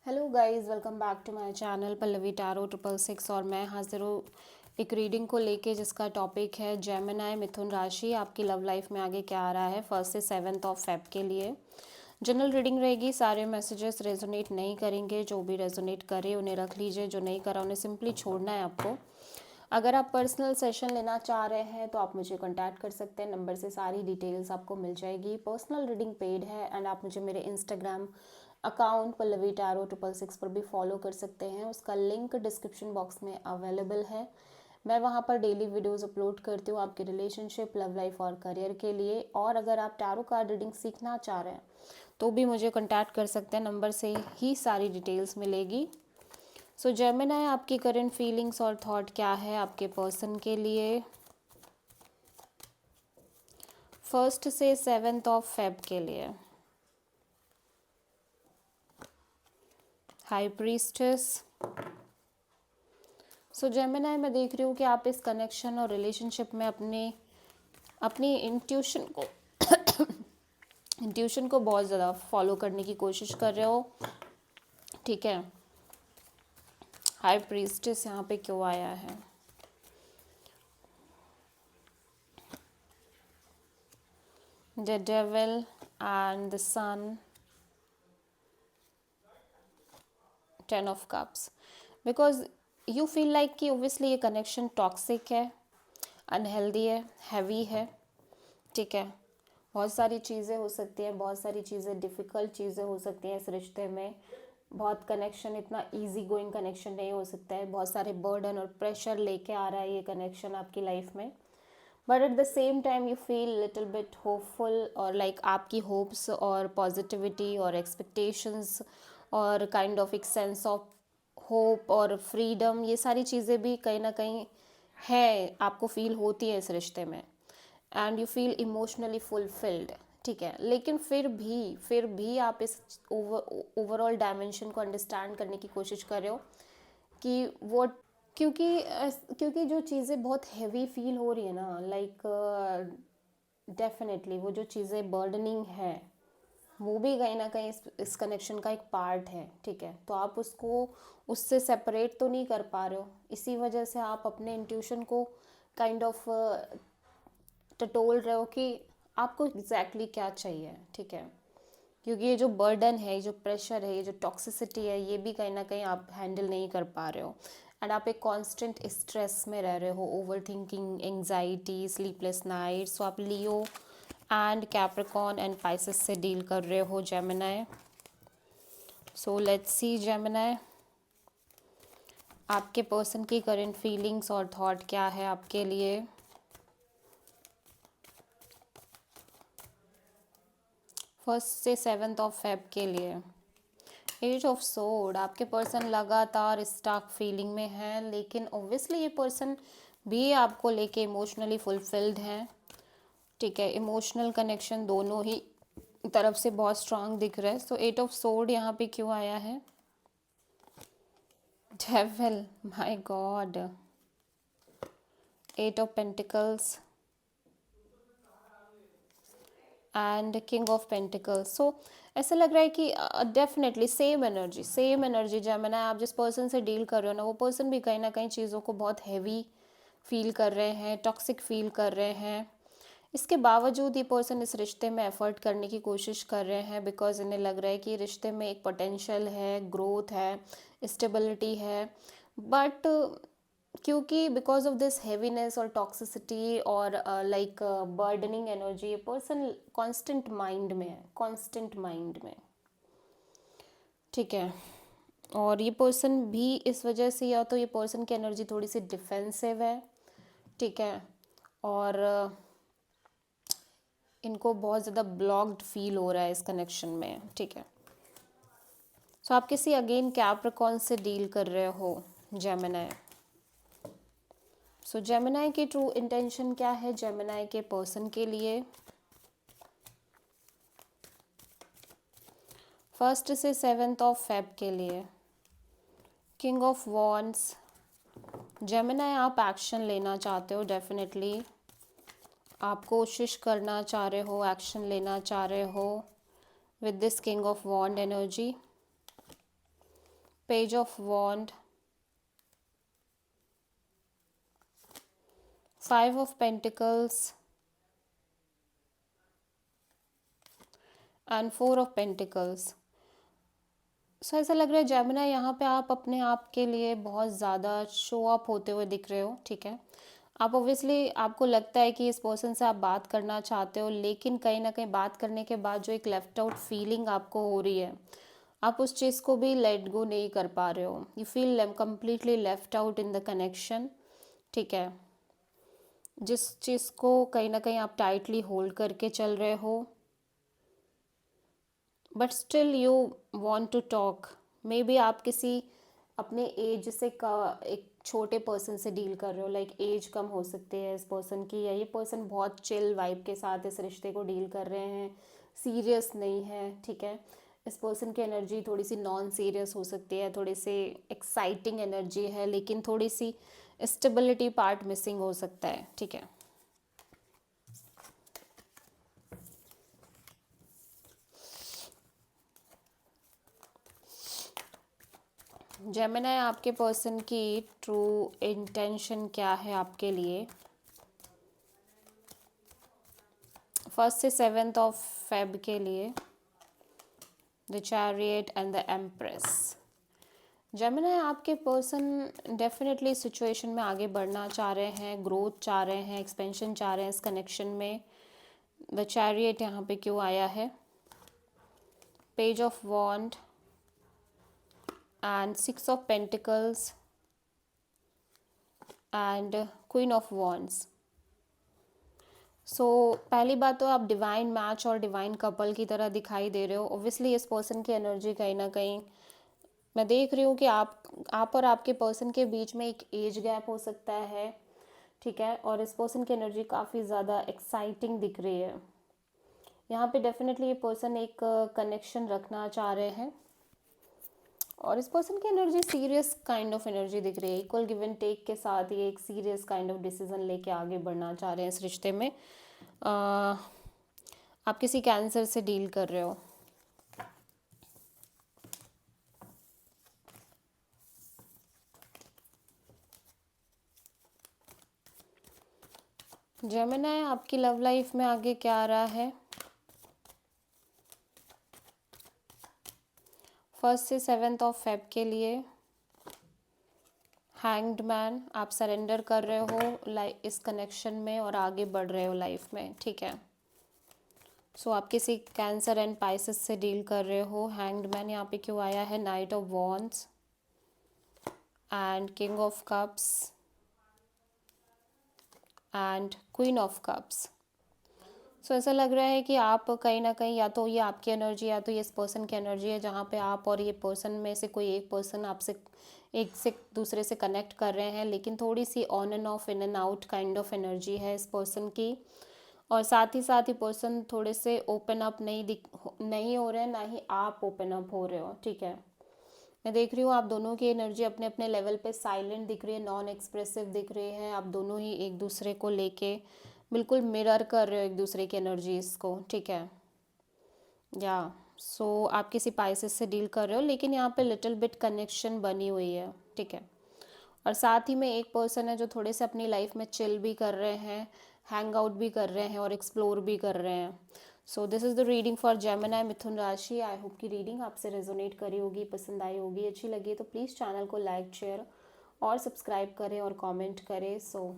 Hello guys, welcome back to my channel Pallavi tarot 666। और मैं हाजिर हूँ एक रीडिंग को लेके जिसका टॉपिक है जेमिनी मिथुन राशि। आपकी लव लाइफ में आगे क्या आ रहा है 1 से 7 फेब के लिए। जनरल रीडिंग रहेगी, सारे मैसेजेस रेजोनेट नहीं करेंगे। जो भी रेजोनेट करे उन्हें रख लीजिए, जो नहीं करा उन्हें सिंपली छोड़ना है आपको। अगर आप पर्सनल सेशन लेना चाह रहे हैं तो आप मुझे कांटेक्ट कर सकते हैं, नंबर से सारी डिटेल्स आपको मिल जाएगी। पर्सनल रीडिंग पेड है एंड आप मुझे मेरे इंस्टाग्राम अकाउंट पल्लवी टैरो 666 पर भी फॉलो कर सकते हैं। उसका लिंक डिस्क्रिप्शन बॉक्स में अवेलेबल है। मैं वहाँ पर डेली वीडियोस अपलोड करती हूँ आपके रिलेशनशिप, लव लाइफ और करियर के लिए। और अगर आप टैरो कार्ड रीडिंग सीखना चाह रहे हैं तो भी मुझे कांटेक्ट कर सकते हैं, नंबर से ही सारी डिटेल्स मिलेगी। सो जेमिनी, आपकी करंट फीलिंग्स और थॉट क्या है आपके पर्सन के लिए 1 से 7 फेब के लिए। High priestess. सो जेमिनी, मैं देख रही हूँ कि आप इस कनेक्शन और रिलेशनशिप में अपनी इंट्यूशन को बहुत ज़्यादा फॉलो करने की कोशिश कर रहे हो। ठीक है, हाई प्रीस्टेस यहाँ पे क्यों आया है? The devil and the sun, 10 of cups. Because you feel like कि ओब्वियसली ये कनेक्शन टॉक्सिक है, अनहेल्दी है, हैवी है। ठीक है, बहुत सारी चीज़ें हो सकती हैं, बहुत सारी चीज़ें डिफ़िकल्ट चीज़ें हो सकती हैं इस रिश्ते में। बहुत कनेक्शन इतना इजी गोइंग कनेक्शन नहीं हो सकता है, बहुत सारे बर्डन और प्रेशर लेके आ रहा है ये कनेक्शन आपकी लाइफ में। But at the same time you feel little bit hopeful, और लाइक आपकी होप्स और पॉजिटिविटी और एक्सपेक्टेशंस और काइंड ऑफ एक सेंस ऑफ होप और फ्रीडम, ये सारी चीज़ें भी कहीं ना कहीं है, आपको फील होती है इस रिश्ते में। And you feel emotionally fulfilled. ठीक है, लेकिन फिर भी आप इस ओवरऑल डायमेंशन को अंडरस्टैंड करने की कोशिश कर रहे हो कि वो, क्योंकि जो चीज़ें बहुत हैवी फील हो रही है ना, लाइक डेफिनेटली वो जो चीज़ें बर्डनिंग है वो भी कहीं ना कहीं इस कनेक्शन का एक पार्ट है। ठीक है, तो आप उसको उससे सेपरेट तो नहीं कर पा रहे हो, इसी वजह से आप अपने इंट्यूशन को काइंड ऑफ टटोल रहे हो कि आपको एग्जैक्टली क्या चाहिए। ठीक है, क्योंकि ये जो बर्डन है, ये जो प्रेशर है, ये जो टॉक्सिसिटी है, ये भी कहीं ना कहीं आप हैंडल नहीं कर पा रहे हो। एंड आप एक कांस्टेंट स्ट्रेस में रह रहे हो, over thinking, anxiety, sleepless nights. So आप Leo and Capricorn and Pisces से डील कर रहे हो Gemini. So let's see Gemini, आपके पर्सन की करंट फीलिंग्स और थॉट क्या है आपके लिए 1 से 7 फेब के लिए। एज ऑफ सोर्ड, आपके पर्सन लगातार स्टक फीलिंग में है, लेकिन ऑब्वियसली ये पर्सन भी आपको लेके इमोशनली फुलफिल्ड है। ठीक है, इमोशनल कनेक्शन दोनों ही तरफ से बहुत स्ट्रांग दिख रहा है। सो 8 ऑफ सोर्ड यहाँ पे क्यों आया है? Devil, my god, 8 of pentacles and king of pentacles. So ऐसा लग रहा है कि डेफिनेटली सेम एनर्जी जेमिनी, आप जिस पर्सन से डील कर रहे हो ना, वो पर्सन भी कहीं ना कहीं चीज़ों को बहुत हैवी फील कर रहे हैं, टॉक्सिक फील कर रहे हैं। इसके बावजूद ये पर्सन इस रिश्ते में एफर्ट करने की कोशिश कर रहे हैं, बिकॉज इन्हें लग रहा है कि रिश्ते में एक पोटेंशियल है, ग्रोथ है, स्टेबिलिटी है। बट क्योंकि बिकॉज ऑफ दिस हैवीनेस और टॉक्सिसिटी और लाइक बर्डनिंग एनर्जी, ये पर्सन कांस्टेंट माइंड में है, कांस्टेंट माइंड में। ठीक है, और ये पर्सन भी इस वजह से, या तो ये पर्सन की एनर्जी थोड़ी सी डिफेंसिव है। ठीक है, और इनको बहुत ज़्यादा ब्लॉक्ड फील हो रहा है इस कनेक्शन में। ठीक है, सो आप किसी अगेन कैप्रिकॉर्न से डील कर रहे हो जेमिनी। सो जेमिनी की ट्रू इंटेंशन क्या है जेमिनी के पर्सन के लिए 1 से 7 फेब के लिए? King of wands. जेमिनी, आप एक्शन लेना चाहते हो, डेफिनेटली आप कोशिश करना चाह रहे हो, एक्शन लेना चाह रहे हो with this king of wand energy. Page of wand, 5 of pentacles and 4 of pentacles. So ऐसा लग रहा है जेमिनी, यहाँ पे आप अपने आप के लिए बहुत ज़्यादा शो अप होते हुए दिख रहे हो, ठीक है। आप ऑब्वियसली, आपको लगता है कि इस पर्सन से आप बात करना चाहते हो, लेकिन कहीं ना कहीं बात करने के बाद जो एक लेफ्ट आउट फीलिंग आपको हो रही है, आप उस चीज़ को भी लेट गो नहीं कर पा रहे हो। You feel completely left out in the connection, ठीक है। जिस चीज़ को कहीं ना कहीं आप टाइटली होल्ड करके चल रहे हो, but still you want to talk. May be आप किसी अपने एज से का एक छोटे पर्सन से डील कर रहे हो, लाइक एज कम हो सकती है इस पर्सन की, या ये पर्सन बहुत चिल वाइब के साथ इस रिश्ते को डील कर रहे हैं, सीरियस नहीं है, ठीक है। इस पर्सन की एनर्जी थोड़ी सी नॉन सीरियस हो सकती है, थोड़ी सी एक्साइटिंग एनर्जी है, लेकिन थोड़ी सी स्टेबिलिटी पार्ट मिसिंग हो सकता है, ठीक है। जेमिनी, आपके पर्सन की ट्रू इंटेंशन क्या है आपके लिए 1 से 7 ऑफ फेब के लिए? The chariot and the empress. Gemini, आपके पर्सन डेफिनेटली सिचुएशन में आगे बढ़ना चाह रहे हैं, ग्रोथ चाह रहे हैं, एक्सपेंशन चाह रहे हैं इस कनेक्शन में। द चैरियट यहाँ पे क्यों आया है? Page of wand and 6 of pentacles and queen of wands. So पहली बात तो आप डिवाइन मैच और डिवाइन कपल की तरह दिखाई दे रहे हो। ऑब्वियसली इस पर्सन की एनर्जी कहीं ना कहीं मैं देख रही हूँ कि आप और आपके पर्सन के बीच में एक एज गैप हो सकता है, ठीक है। और इस पर्सन की एनर्जी काफ़ी ज़्यादा एक्साइटिंग दिख रही है। यहाँ पे डेफिनेटली ये पर्सन एक कनेक्शन रखना चाह रहे हैं, और इस पर्सन की energy serious kind of energy दिख रही है। इक्वल गिव एंड टेक के साथ ये एक सीरियस काइंड ऑफ डिसीजन लेके आगे बढ़ना चाह रहे हैं इस रिश्ते में। आप किसी कैंसर से डील कर रहे हो। जेमिनी, आपकी लव लाइफ में आगे क्या आ रहा है 1 से 7 ऑफ फेब के लिए? हैंग्ड मैन, आप सरेंडर कर रहे हो इस कनेक्शन में और आगे बढ़ रहे हो लाइफ में, ठीक है। सो आप किसी कैंसर एंड पाइसेस से डील कर रहे हो। हैंग्ड मैन यहाँ पे क्यों आया है? Knight of wands and king of cups and queen of cups. So ऐसा लग रहा है कि आप कहीं ना कहीं, या तो ये आपकी एनर्जी या तो ये इस पर्सन की एनर्जी है, जहाँ पे आप और ये पर्सन में से कोई एक पर्सन आपसे एक से दूसरे से कनेक्ट कर रहे हैं, लेकिन थोड़ी सी on and off, in and out kind of energy है इस पर्सन की। और साथ ही पर्सन थोड़े से ओपन अप नहीं हो रहे हैं, ना ही आप ओपन अप हो रहे हो, ठीक है। मैं देख रही हूँ आप दोनों की एनर्जी अपने अपने लेवल पे साइलेंट दिख रही है, नॉन एक्सप्रेसिव दिख रही है। आप दोनों ही एक दूसरे को लेके बिल्कुल मिरर कर रहे हो एक दूसरे की एनर्जीज को, ठीक है। या सो आप किसी पाइसेस से डील कर रहे हो, लेकिन यहाँ पे लिटिल बिट कनेक्शन बनी हुई है, ठीक है। और साथ ही में एक पर्सन है जो थोड़े से अपनी लाइफ में चिल भी कर रहे हैं, हैंग आउट भी कर रहे हैं और एक्सप्लोर भी कर रहे हैं। So this is the reading for Gemini मिथुन राशि। आई होप की रीडिंग आपसे रेजोनेट करी होगी, पसंद आई होगी, अच्छी लगी तो प्लीज़ चैनल को लाइक, शेयर और सब्सक्राइब करें और कमेंट करें। सो